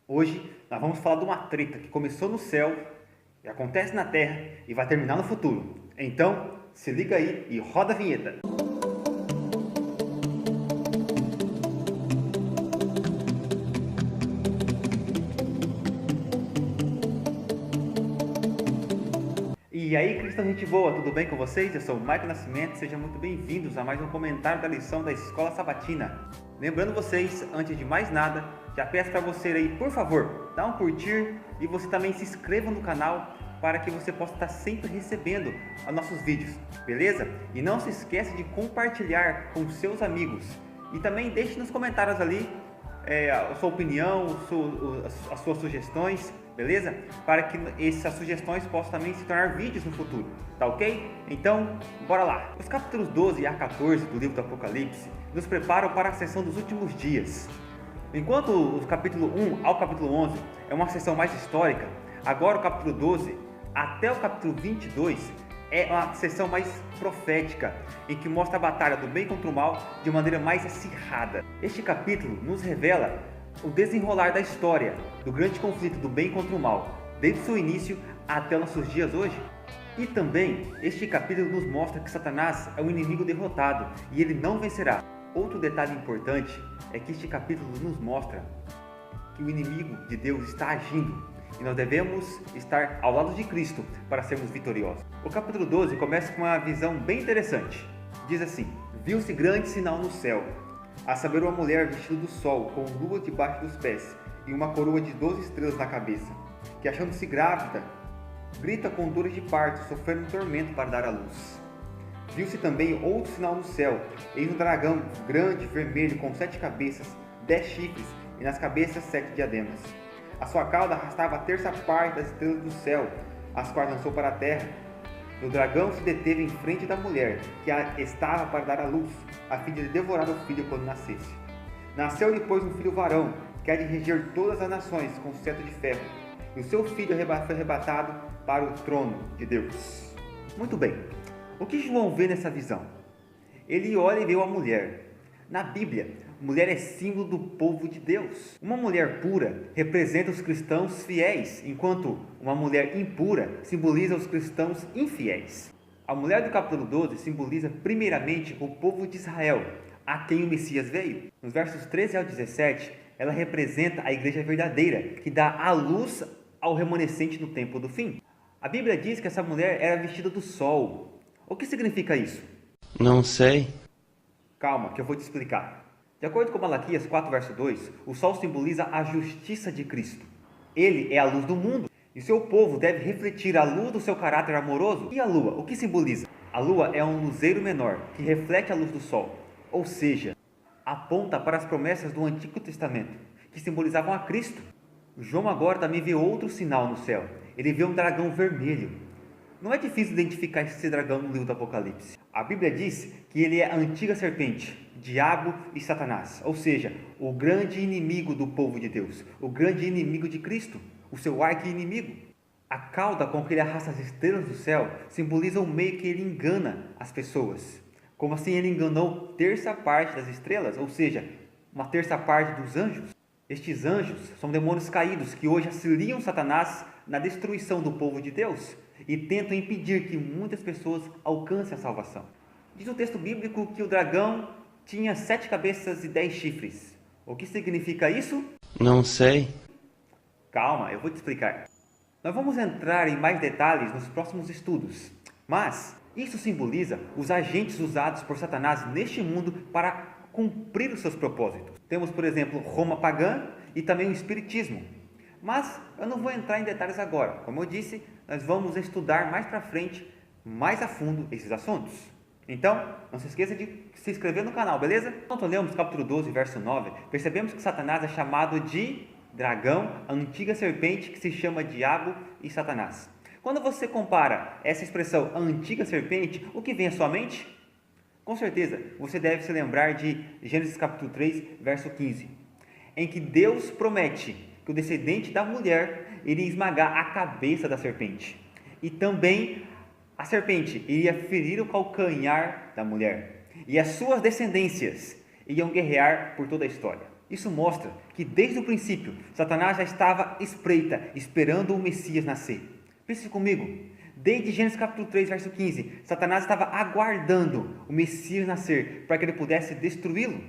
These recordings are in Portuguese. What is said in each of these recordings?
Hoje nós vamos falar de uma treta que começou no céu, e acontece na terra e vai terminar no futuro. Então, se liga aí e roda a vinheta. E aí, cristão gente boa, tudo bem com vocês? Eu sou o Maicon Nascimento, sejam muito bem-vindos a mais um comentário da lição da Escola Sabatina. Lembrando vocês, antes de mais nada, já peço para você aí, por favor, dá um curtir e você também se inscreva no canal para que você possa estar sempre recebendo os nossos vídeos, beleza? E não se esqueça de compartilhar com seus amigos e também deixe nos comentários ali a sua opinião, as suas sugestões, beleza? Para que essas sugestões possam também se tornar vídeos no futuro, tá ok? Então, bora lá! Os capítulos 12 a 14 do livro do Apocalipse nos preparam para a sessão dos últimos dias. Enquanto o capítulo 1 ao capítulo 11 é uma sessão mais histórica, agora o capítulo 12 até o capítulo 22 é uma sessão mais profética, em que mostra a batalha do bem contra o mal de maneira mais acirrada. Este capítulo nos revela o desenrolar da história do grande conflito do bem contra o mal, desde seu início até nossos dias hoje. E também, este capítulo nos mostra que Satanás é um inimigo derrotado e ele não vencerá. Outro detalhe importante é que este capítulo nos mostra que o inimigo de Deus está agindo e nós devemos estar ao lado de Cristo para sermos vitoriosos. O capítulo 12 começa com uma visão bem interessante. Diz assim: viu-se grande sinal no céu, a saber, uma mulher vestida do sol, com lua debaixo dos pés e uma coroa de 12 estrelas na cabeça, que, achando-se grávida, grita com dores de parto, sofrendo um tormento para dar à luz. Viu-se também outro sinal no céu, eis um dragão grande, vermelho, com 7 cabeças, 10 chifres, e nas cabeças 7 diademas. A sua cauda arrastava a terça parte das estrelas do céu, as quais lançou para a terra. O dragão se deteve em frente da mulher, que estava para dar à luz, a fim de devorar o filho quando nascesse. Nasceu depois um filho varão, que há de reger todas as nações com cetro de ferro, e o seu filho foi arrebatado para o trono de Deus. Muito bem, o que João vê nessa visão? Ele olha e vê uma mulher. Na Bíblia, mulher é símbolo do povo de Deus. Uma mulher pura representa os cristãos fiéis, enquanto uma mulher impura simboliza os cristãos infiéis. A mulher do capítulo 12 simboliza primeiramente o povo de Israel, a quem o Messias veio. Nos versos 13 ao 17, ela representa a igreja verdadeira, que dá a luz ao remanescente no tempo do fim. A Bíblia diz que essa mulher era vestida do sol. O que significa isso? Não sei. Calma, que eu vou te explicar. De acordo com Malaquias 4, verso 2, o sol simboliza a justiça de Cristo. Ele é a luz do mundo e seu povo deve refletir a luz do seu caráter amoroso. E a lua, o que simboliza? A lua é um luzeiro menor que reflete a luz do sol, ou seja, aponta para as promessas do Antigo Testamento, que simbolizavam a Cristo. João agora também vê outro sinal no céu. Ele vê um dragão vermelho. Não é difícil identificar esse dragão no livro do Apocalipse. A Bíblia diz que ele é a antiga serpente, diabo e Satanás, ou seja, o grande inimigo do povo de Deus, o grande inimigo de Cristo, o seu arqui-inimigo. A cauda com que ele arrasta as estrelas do céu simboliza o meio que ele engana as pessoas. Como assim ele enganou terça parte das estrelas, ou seja, uma terça parte dos anjos? Estes anjos são demônios caídos que hoje auxiliam Satanás na destruição do povo de Deus e tentam impedir que muitas pessoas alcancem a salvação. Diz o texto bíblico que o dragão tinha 7 cabeças e 10 chifres. O que significa isso? Não sei. Calma, eu vou te explicar. Nós vamos entrar em mais detalhes nos próximos estudos, mas isso simboliza os agentes usados por Satanás neste mundo para cumprir os seus propósitos. Temos, por exemplo, Roma pagã e também o Espiritismo. Mas eu não vou entrar em detalhes agora. Como eu disse, nós vamos estudar mais para frente, mais a fundo, esses assuntos. Então, não se esqueça de se inscrever no canal, beleza? Quando lemos capítulo 12, verso 9, percebemos que Satanás é chamado de dragão, a antiga serpente que se chama diabo e Satanás. Quando você compara essa expressão, a antiga serpente, o que vem à sua mente? Com certeza, você deve se lembrar de Gênesis capítulo 3, verso 15, em que Deus promete que o descendente da mulher iria esmagar a cabeça da serpente. E também a serpente iria ferir o calcanhar da mulher. E as suas descendências iam guerrear por toda a história. Isso mostra que desde o princípio, Satanás já estava espreita, esperando o Messias nascer. Pense comigo, desde Gênesis capítulo 3, verso 15, Satanás estava aguardando o Messias nascer para que ele pudesse destruí-lo.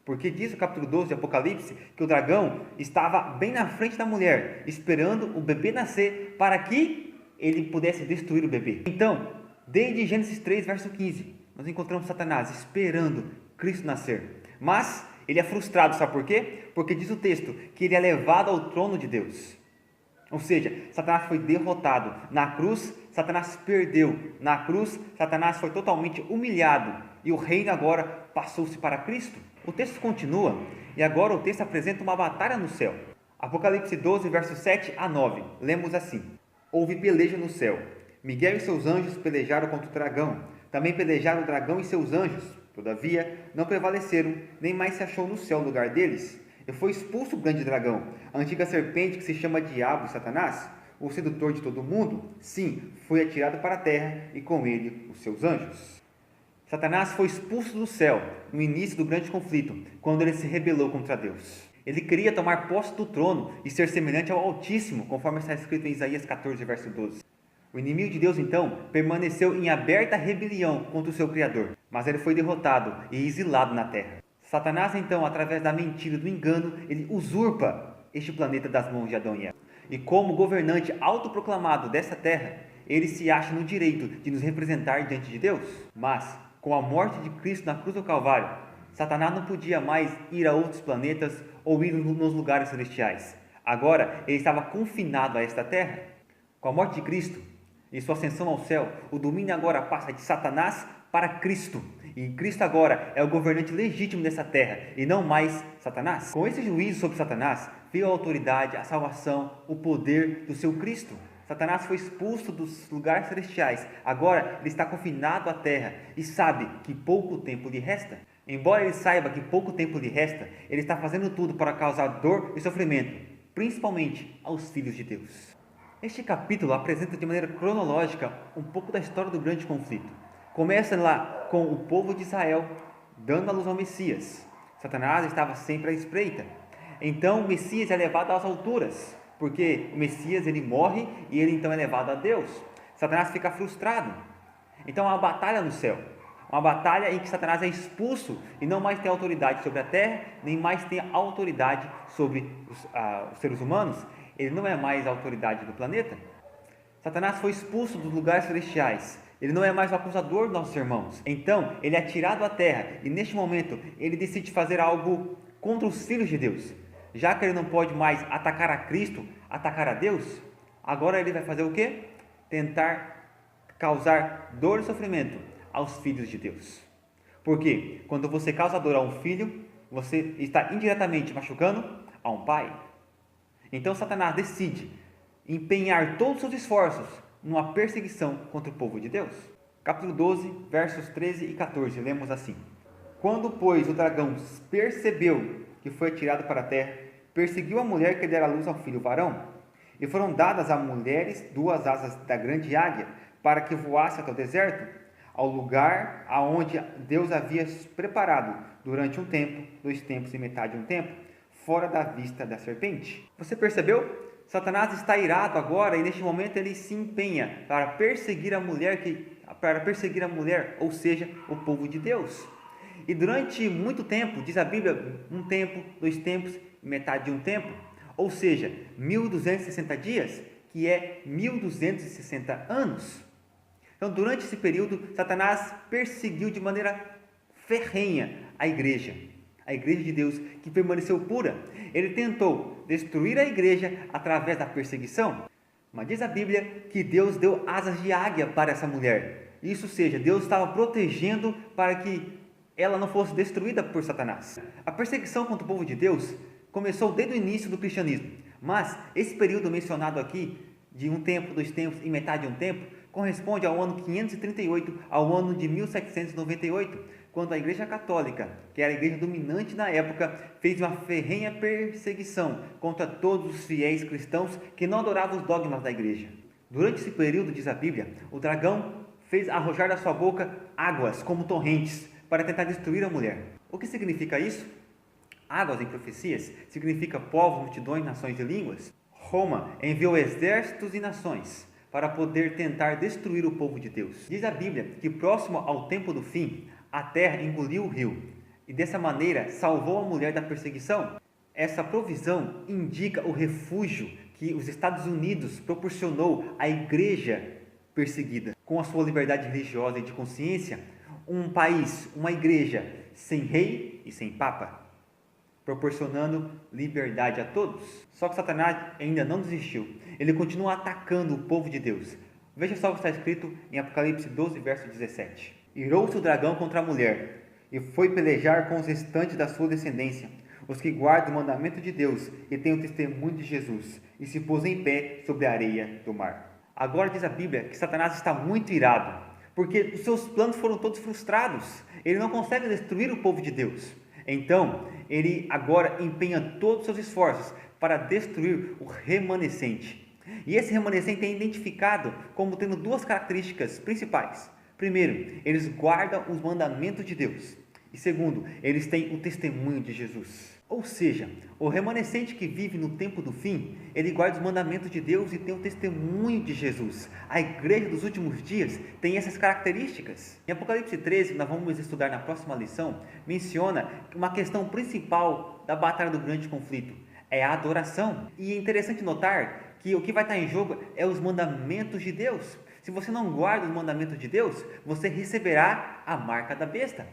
Porque diz o capítulo 12 de Apocalipse que o dragão estava bem na frente da mulher, esperando o bebê nascer para que ele pudesse destruir o bebê. Então, desde Gênesis 3, verso 15, nós encontramos Satanás esperando Cristo nascer. Mas ele é frustrado, sabe por quê? Porque diz o texto que ele é levado ao trono de Deus. Ou seja, Satanás foi derrotado. Na cruz, Satanás perdeu. Na cruz, Satanás foi totalmente humilhado. E o reino agora passou-se para Cristo. O texto continua, e agora o texto apresenta uma batalha no céu. Apocalipse 12, versos 7 a 9. Lemos assim: Houve peleja no céu. Miguel e seus anjos pelejaram contra o dragão. Também pelejaram o dragão e seus anjos. Todavia, não prevaleceram, nem mais se achou no céu o lugar deles. E foi expulso o grande dragão, a antiga serpente que se chama Diabo e Satanás, o sedutor de todo mundo. Sim, foi atirado para a terra e com ele os seus anjos. Satanás foi expulso do céu no início do grande conflito, quando ele se rebelou contra Deus. Ele queria tomar posse do trono e ser semelhante ao Altíssimo, conforme está escrito em Isaías 14, verso 12. O inimigo de Deus, então, permaneceu em aberta rebelião contra o seu Criador, mas ele foi derrotado e exilado na terra. Satanás, então, através da mentira e do engano, ele usurpa este planeta das mãos de Adão e Eva. E como governante autoproclamado dessa terra, ele se acha no direito de nos representar diante de Deus. Mas, com a morte de Cristo na cruz do Calvário, Satanás não podia mais ir a outros planetas ou ir nos lugares celestiais. Agora, ele estava confinado a esta terra. Com a morte de Cristo e sua ascensão ao céu, o domínio agora passa de Satanás para Cristo. E Cristo agora é o governante legítimo dessa terra e não mais Satanás. Com esse juízo sobre Satanás, veio a autoridade, a salvação, o poder do seu Cristo. Satanás foi expulso dos lugares celestiais. Agora ele está confinado à terra e sabe que pouco tempo lhe resta. Embora ele saiba que pouco tempo lhe resta, ele está fazendo tudo para causar dor e sofrimento, principalmente aos filhos de Deus. Este capítulo apresenta de maneira cronológica um pouco da história do grande conflito. Começa lá com o povo de Israel dando a luz ao Messias. Satanás estava sempre à espreita. Então o Messias é levado às alturas, porque o Messias ele morre e ele então é levado a Deus. Satanás fica frustrado. Então há uma batalha no céu. Uma batalha em que Satanás é expulso e não mais tem autoridade sobre a terra, nem mais tem autoridade sobre os seres humanos. Ele não é mais a autoridade do planeta. Satanás foi expulso dos lugares celestiais. Ele não é mais o acusador dos nossos irmãos. Então, ele é tirado à terra e neste momento ele decide fazer algo contra os filhos de Deus. Já que ele não pode mais atacar a Cristo, atacar a Deus, agora ele vai fazer o quê? Tentar causar dor e sofrimento aos filhos de Deus. Porque quando você causa dor a um filho, você está indiretamente machucando a um pai. Então Satanás decide empenhar todos os seus esforços numa perseguição contra o povo de Deus. Capítulo 12, versos 13 e 14, lemos assim: Quando, pois, o dragão percebeu que foi atirado para a terra, perseguiu a mulher que dera luz ao filho varão. E foram dadas a mulheres 2 asas da grande águia, para que voasse até o deserto, ao lugar aonde Deus havia preparado durante um tempo, 2 tempos e metade de um tempo, fora da vista da serpente. Você percebeu? Satanás está irado agora e neste momento ele se empenha para perseguir a mulher, ou seja, o povo de Deus. E durante muito tempo, diz a Bíblia, 1 tempo, 2 tempos, metade de um tempo, ou seja, 1260 dias, que é 1260 anos. Então, durante esse período, Satanás perseguiu de maneira ferrenha a igreja de Deus, que permaneceu pura. Ele tentou destruir a igreja através da perseguição, mas diz a Bíblia que Deus deu asas de águia para essa mulher. Isso seja, Deus estava protegendo para que ela não fosse destruída por Satanás. A perseguição contra o povo de Deus começou desde o início do cristianismo, mas esse período mencionado aqui, de 1 tempo, 2 tempos e metade de um tempo, corresponde ao ano 538 ao ano de 1798, quando a Igreja Católica, que era a igreja dominante na época, fez uma ferrenha perseguição contra todos os fiéis cristãos que não adoravam os dogmas da igreja. Durante esse período, diz a Bíblia, o dragão fez arrojar da sua boca águas como torrentes para tentar destruir a mulher. O que significa isso? águas em profecias significa povos, multidões, nações e línguas, Roma enviou exércitos e nações para poder tentar destruir o povo de Deus. Diz a Bíblia que próximo ao tempo do fim, a terra engoliu o rio e dessa maneira salvou a mulher da perseguição. Essa provisão indica o refúgio que os Estados Unidos proporcionou à igreja perseguida. Com a sua liberdade religiosa e de consciência, um país, uma igreja sem rei e sem papa, proporcionando liberdade a todos. Só que Satanás ainda não desistiu. Ele continua atacando o povo de Deus. Veja só o que está escrito em Apocalipse 12, verso 17. Irou-se o dragão contra a mulher e foi pelejar com os restantes da sua descendência, os que guardam o mandamento de Deus e têm o testemunho de Jesus, e se pôs em pé sobre a areia do mar. Agora diz a Bíblia que Satanás está muito irado, porque os seus planos foram todos frustrados. Ele não consegue destruir o povo de Deus. Então, ele agora empenha todos os seus esforços para destruir o remanescente. E esse remanescente é identificado como tendo duas características principais. Primeiro, eles guardam os mandamentos de Deus. E segundo, eles têm o testemunho de Jesus. Ou seja, o remanescente que vive no tempo do fim, ele guarda os mandamentos de Deus e tem o testemunho de Jesus. A igreja dos últimos dias tem essas características. Em Apocalipse 13, que nós vamos estudar na próxima lição, menciona que uma questão principal da batalha do grande conflito é a adoração. E é interessante notar que o que vai estar em jogo é os mandamentos de Deus. Se você não guarda os mandamentos de Deus, você receberá a marca da besta.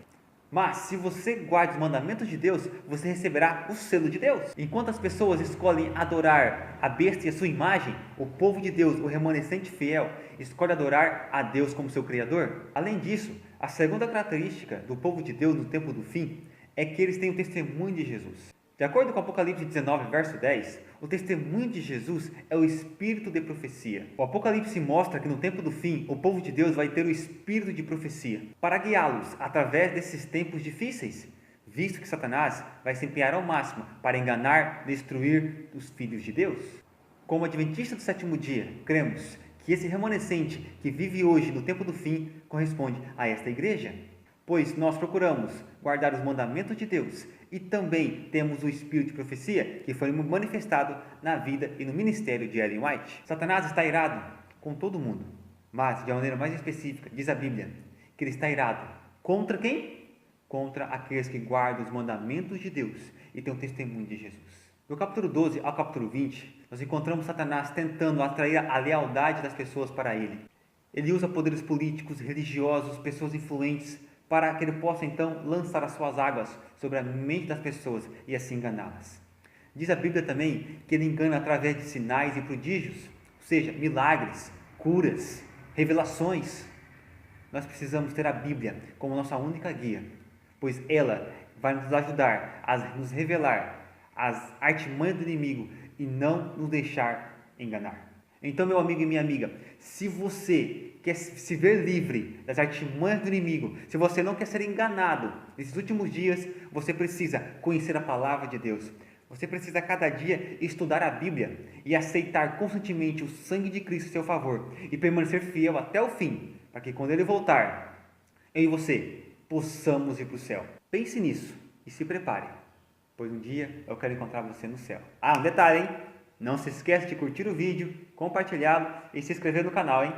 Mas se você guarda os mandamentos de Deus, você receberá o selo de Deus. Enquanto as pessoas escolhem adorar a besta e a sua imagem, o povo de Deus, o remanescente fiel, escolhe adorar a Deus como seu Criador. Além disso, a segunda característica do povo de Deus no tempo do fim é que eles têm o testemunho de Jesus. De acordo com Apocalipse 19, verso 10, o testemunho de Jesus é o espírito de profecia. O Apocalipse mostra que no tempo do fim, o povo de Deus vai ter o espírito de profecia para guiá-los através desses tempos difíceis, visto que Satanás vai se empenhar ao máximo para enganar, destruir os filhos de Deus. Como adventistas do sétimo dia, cremos que esse remanescente que vive hoje no tempo do fim corresponde a esta igreja, pois nós procuramos guardar os mandamentos de Deus e também temos o espírito de profecia que foi manifestado na vida e no ministério de Ellen White. Satanás está irado com todo mundo, mas de uma maneira mais específica, diz a Bíblia, que ele está irado contra quem? Contra aqueles que guardam os mandamentos de Deus e têm o testemunho de Jesus. Do capítulo 12 ao capítulo 20, nós encontramos Satanás tentando atrair a lealdade das pessoas para ele. Ele usa poderes políticos, religiosos, pessoas influentes, para que ele possa então lançar as suas águas sobre a mente das pessoas e assim enganá-las. Diz a Bíblia também que ele engana através de sinais e prodígios, ou seja, milagres, curas, revelações. Nós precisamos ter a Bíblia como nossa única guia, pois ela vai nos ajudar a nos revelar as artimanhas do inimigo e não nos deixar enganar. Então, meu amigo e minha amiga, se você quer se ver livre das artimanhas do inimigo, se você não quer ser enganado nesses últimos dias, você precisa conhecer a palavra de Deus. Você precisa cada dia estudar a Bíblia e aceitar constantemente o sangue de Cristo a seu favor e permanecer fiel até o fim, para que quando Ele voltar, eu e você possamos ir para o céu. Pense nisso e se prepare, pois um dia eu quero encontrar você no céu. Um detalhe, hein? Não se esqueça de curtir o vídeo, compartilhá-lo e se inscrever no canal, hein?